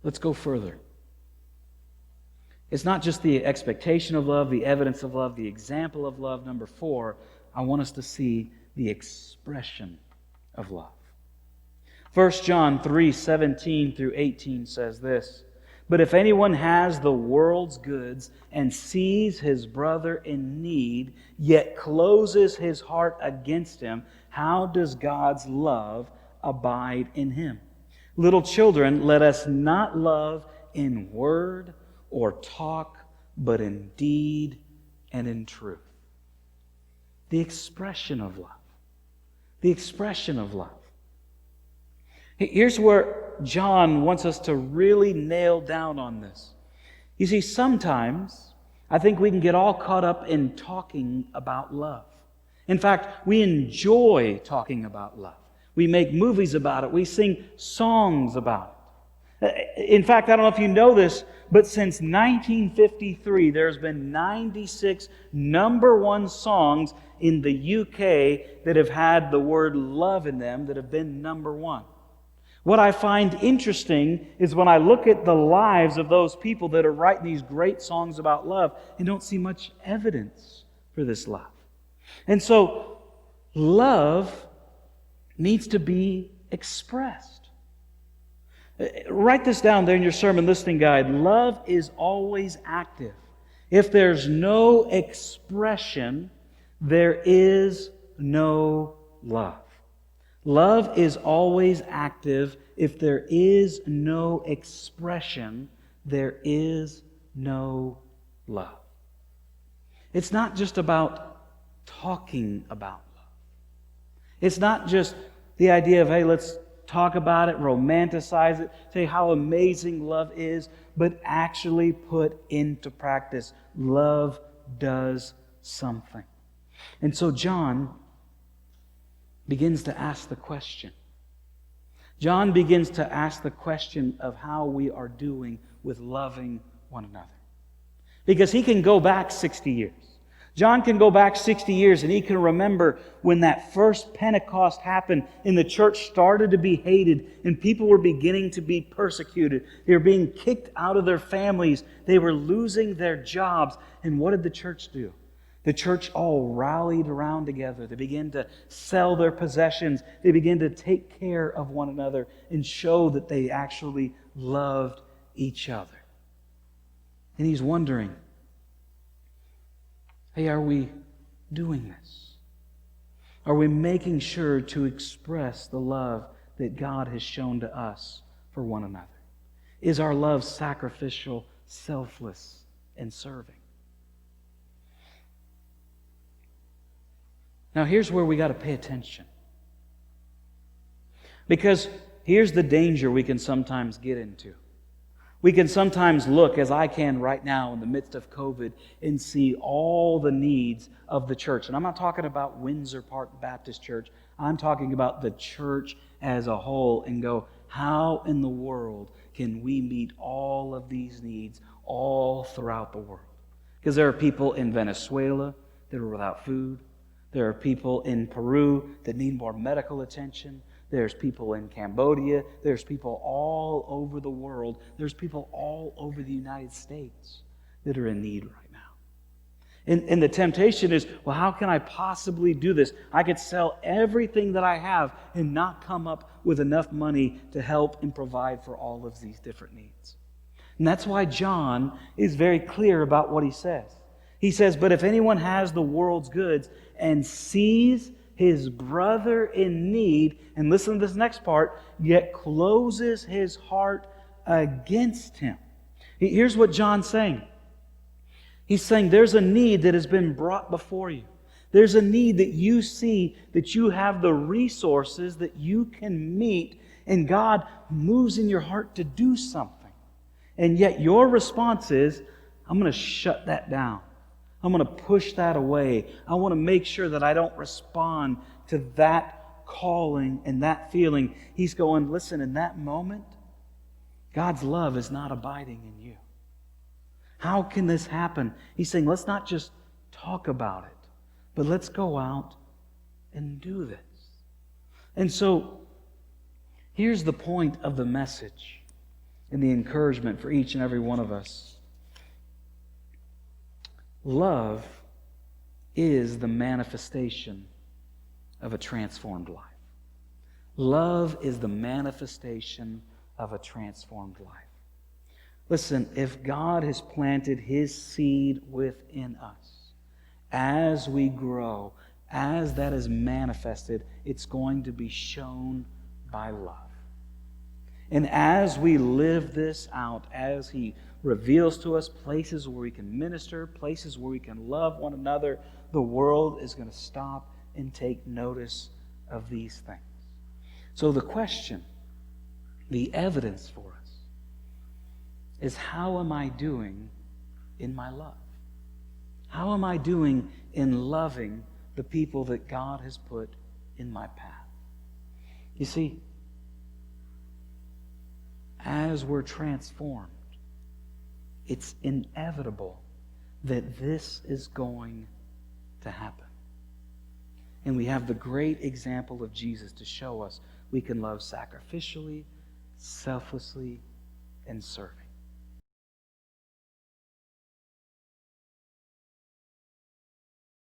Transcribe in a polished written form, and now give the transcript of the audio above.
Let's go further. It's not just the expectation of love, the evidence of love, the example of love. Number 4, I want us to see the expression of love. 1 John 3:17 through 18 says this, "But if anyone has the world's goods and sees his brother in need, yet closes his heart against him, how does God's love abide in him? Little children, let us not love in word or talk, but in deed and in truth." The expression of love. The expression of love. Here's where John wants us to really nail down on this. You see, sometimes I think we can get all caught up in talking about love. In fact, we enjoy talking about love. We make movies about it. We sing songs about it. In fact, I don't know if you know this, but since 1953, there's been 96 number one songs in the UK that have had the word love in them that have been number one. What I find interesting is when I look at the lives of those people that are writing these great songs about love, and don't see much evidence for this love. And so, love needs to be expressed. Write this down there in your sermon listening guide. Love is always active. If there's no expression, there is no love. Love is always active. If there is no expression, there is no love. It's not just about talking about love. It's not just the idea of, hey, let's talk about it, romanticize it, say how amazing love is, but actually put into practice. Love does something. And so John begins to ask the question. John begins to ask the question of how we are doing with loving one another. Because he can go back 60 years. John can go back 60 years and he can remember when that first Pentecost happened and the church started to be hated and people were beginning to be persecuted. They were being kicked out of their families. They were losing their jobs. And what did the church do? The church all rallied around together. They began to sell their possessions. They began to take care of one another and show that they actually loved each other. And he's wondering, hey, are we doing this? Are we making sure to express the love that God has shown to us for one another? Is our love sacrificial, selfless, and serving? Now, here's where we got to pay attention. Because here's the danger we can sometimes get into. We can sometimes look, as I can right now in the midst of COVID, and see all the needs of the church. And I'm not talking about Windsor Park Baptist Church. I'm talking about the church as a whole and go, how in the world can we meet all of these needs all throughout the world? Because there are people in Venezuela that are without food. There are people in Peru that need more medical attention. There's people in Cambodia. There's people all over the world. There's people all over the United States that are in need right now. And the temptation is, well, how can I possibly do this? I could sell everything that I have and not come up with enough money to help and provide for all of these different needs. And that's why John is very clear about what he says. He says, but if anyone has the world's goods and sees his brother in need, and listen to this next part, yet closes his heart against him. Here's what John's saying. He's saying there's a need that has been brought before you. There's a need that you see that you have the resources that you can meet, and God moves in your heart to do something. And yet your response is, I'm going to shut that down. I'm going to push that away. I want to make sure that I don't respond to that calling and that feeling. He's going, listen, in that moment, God's love is not abiding in you. How can this happen? He's saying, let's not just talk about it, but let's go out and do this. And so, here's the point of the message. and the encouragement for each and every one of us. Love is the manifestation of a transformed life. Love is the manifestation of a transformed life. Listen, if God has planted His seed within us, as we grow, as that is manifested, it's going to be shown by love. And as we live this out, as He reveals to us places where we can minister, places where we can love one another, the world is going to stop and take notice of these things. So the question, the evidence for us, is how am I doing in my love? How am I doing in loving the people that God has put in my path? You see, as we're transformed, it's inevitable that this is going to happen. And we have the great example of Jesus to show us we can love sacrificially, selflessly, and serving.